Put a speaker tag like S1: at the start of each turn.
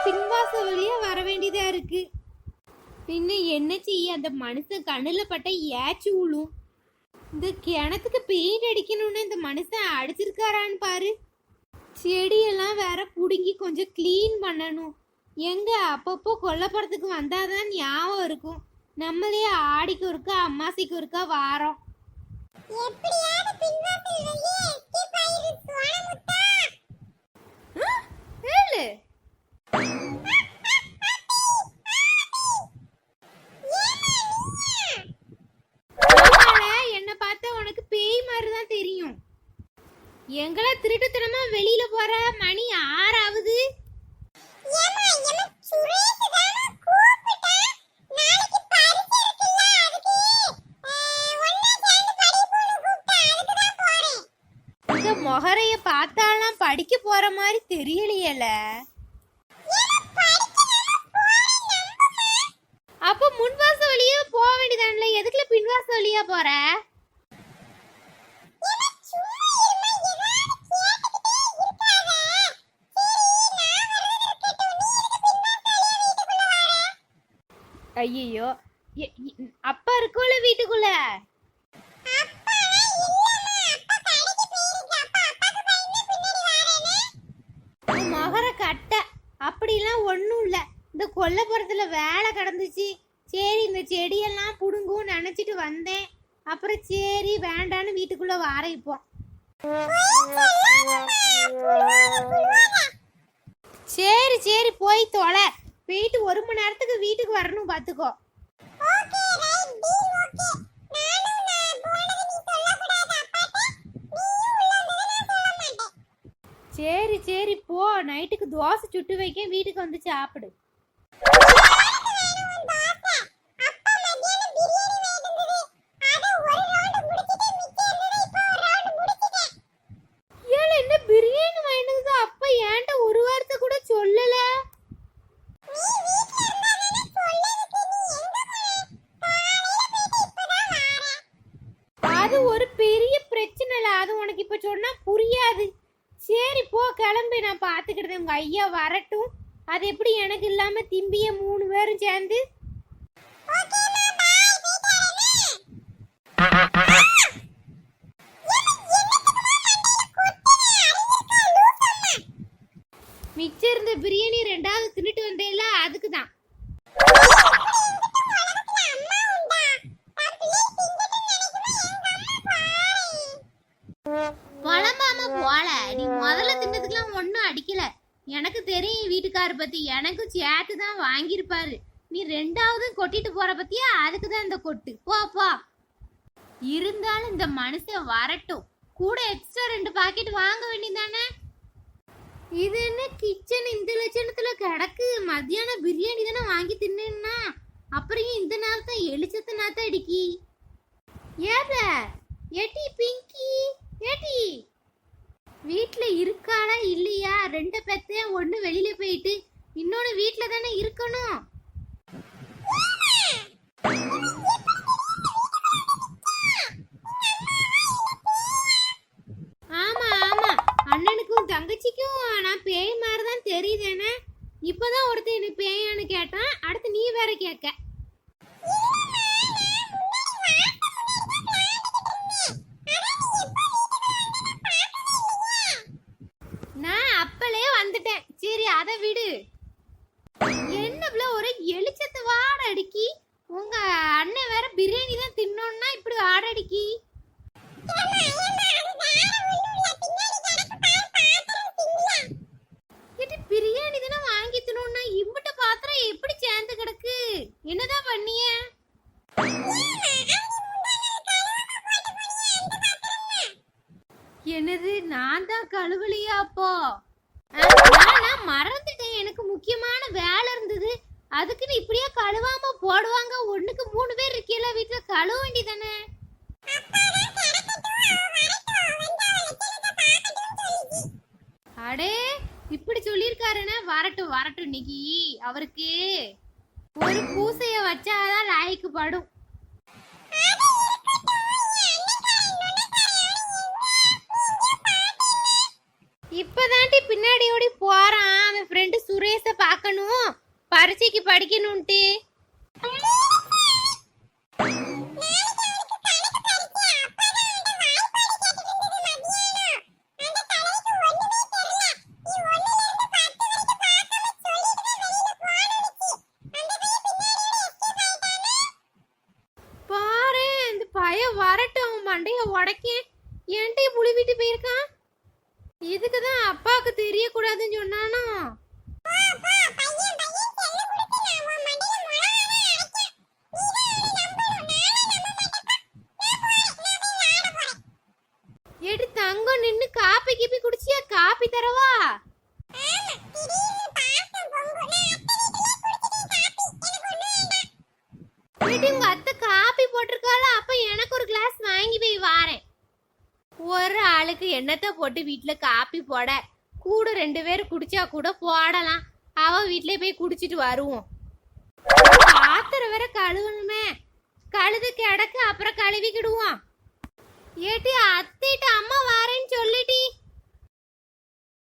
S1: பின்வாச வழியா வர வேண்டியதா இருக்கு. பின்ன என்ன செய்ய, அந்த மனுஷன் கண்ணுல பட்ட ஏச்சு விழும். இந்த கிணத்துக்கு பெயிண்ட் அடிக்கணும்னு இந்த மனுஷன் அடிச்சிருக்காரான்னு பாரு. செடியெல்லாம் வேற புடுங்கி கொஞ்சம் க்ளீன் பண்ணணும். எங்க அப்பப்போ கொல்லப்புறத்துக்கு வந்தாதான் ஞாபகம் இருக்கும். நம்மளே ஆடிக்கு ஒருக்கா அம்மாசிக்கு ஒருக்கா வாரோம். என்ன பார்த்தா உனக்கு பேய் மாதிரிதான் தெரியும். எங்களை திருட்டுத்தனமா வெளியில போற மணி 6 ஆகுது. இந்த மொகரைய பார்த்தாலாம் படிக்க போற மாதிரி தெரியலையல. அப்ப முன்வாச வழியா போக வேண்டியதானே, எதுக்குல பின்வாச வழியா போற? ஐயோ, அப்பா இருக்கும்ல வீட்டுக்குள்ள. மொகர கட்ட அப்படிலாம் ஒண்ணும் இல்ல. இந்த கொல்லப்புறத்துல வேலை கிடந்துச்சு. சரி இந்த செடியெல்லாம் புடுங்கும் நினைச்சிட்டு வந்தேன். அப்புறம் சரி வேண்டான்னு வீட்டுக்குள்ள வார. இப்போ சரி சரி போய் தொலை. போயிட்டு 1 மணி நேரத்துக்கு வீட்டுக்கு வரணும் பாத்துக்கோ. சரி சரி போ. நைட்டுக்கு தோசை சுட்டு வைக்க, வீட்டுக்கு வந்து சாப்பிடு. ஏல என்ன பிரியாணி வாங்கினது அப்பா ஏன்ட்ட ஒரு வார்த்தை கூட சொல்லல. அது ஒரு பெரிய பிரச்சனை இல்ல, அது உனக்கு இப்ப சொன்னா புரியாது. சரி போ கிளம்பு, நான் பாத்துக்கிட்டேன். உங்க ஐயா வரட்டும். அது எப்படி எனக்கு இல்லாம திம்பிய 3 பேரும் சேர்ந்து. மிச்சம் இருந்த பிரியாணி 2வது தின்னுட்டு வந்தேல, அதுக்குதான். புலம்பாம போல. நீ முதல்ல தின்னதுக்கெல்லாம் ஒன்னும் அடிக்கல. எனக்கு தெரியும் வீட்டுக்கார பத்தி, எனக்கும் சேர்த்து தான் வாங்கியிருப்பாரு. நீ 2வது கொட்டிட்டு போற பத்தியா, அதுக்குதான் இந்த கொட்டு. போ போ. இருந்தாலும் இந்த மனுஷன் வரட்டும், கூட எக்ஸ்ட்ரா 2 பாக்கெட் வாங்க வேண்டியதானே. இது என்ன கிச்சன் இந்த லட்சணத்துல கிடக்கு? மத்தியானம் பிரியாணி தானே வாங்கி தின்னா, அப்புறம் இந்த நேரத்தை எலிச்சத்த நாத்த அடிக்கி. ஏல ஏட்டி பிங்கி, ஏட்டி வீட்ல இருக்காளா இல்லையா? 2 பேத்தே, 1 வெளியில போயிட்டு இன்னொன்னு வீட்ல தானே இருக்கணும். ஆமா ஆமா, அண்ணனுக்கும் தங்கச்சிக்கும் நான் பேய் மாதிரிதான் தெரியுதேனே. இப்பதான் ஒருத்தர் என்ன பேயான்னு கேட்டான், அடுத்து நீ வேற கேட்க. நான் அப்பலே வந்துட்டேன். சரி அதை விடு. என்னப்ல ஒரு எலிச்சத்து வாட அடிக்கி. உங்க அண்ணன் வேற பிரியாணி தான் தின்னோன்னா இப்படி வாட அடிக்கி. பிரியாணி தானே வாங்கி தின்னோன்னா இம்பிட்ட பாத்திரம் எப்படி சேர்ந்து கிடக்கு? என்னதான் பண்ணிய? என்னது, நான் தான் கழுவலையா? அப்போ நான் மறந்துட்டேன், எனக்கு முக்கியமான வேலை இருந்தது. அதுக்குன்னு இப்படியே கழுவாம போடுவாங்க? 1க்கு 3 பேர் இருக்கீல வீட்டுல, கழுவ வேண்டியதானே. அடே இப்படி சொல்லிருக்காருன்னா வரட்டும் வரட்டும். இன்னைக்கு அவருக்கு ஒரு பூசைய வச்சாதான் லாய்க்கு படும். இப்பதாண்டி பின்னாடி ஓடி போறான். அவன் ஃப்ரெண்டு சுரேஷ பார்க்கணும். பரீட்சைக்கு படிக்கணும்ட்டு. பாரு இந்த பையன் வரட்டும், மண்டைய உடைக்க என்கிட்ட புளி விட்டு போயிருக்கான். இதுக்குதான் அப்பாவுக்கு தெரியக்கூடாதுன்னு சொன்னானோ. எடி தங்கம் நின்னு காப்பி கிப்பி குடிச்சியா? காப்பி தரவா? எடி உங்க அத்தை காப்பி போட்டிருக்காள, அப்ப எனக்கு ஒரு கிளாஸ் வாங்கி போய் வாரேன். ஒரு ஆளுக்கு எண்ணத்தை போட்டு வீட்டுல காப்பி போட, கூட 2 பேர் குடிச்சா கூட போடலாம். அவ வீட்லயே போய் குடிச்சிட்டு வருவோம். பாத்திரம் வேற கழுவணுமே, கழுது கிடக்கு, அப்புறம் கழுவிக்கிடுவோம். ஏட்டி அத்திட்ட அம்மா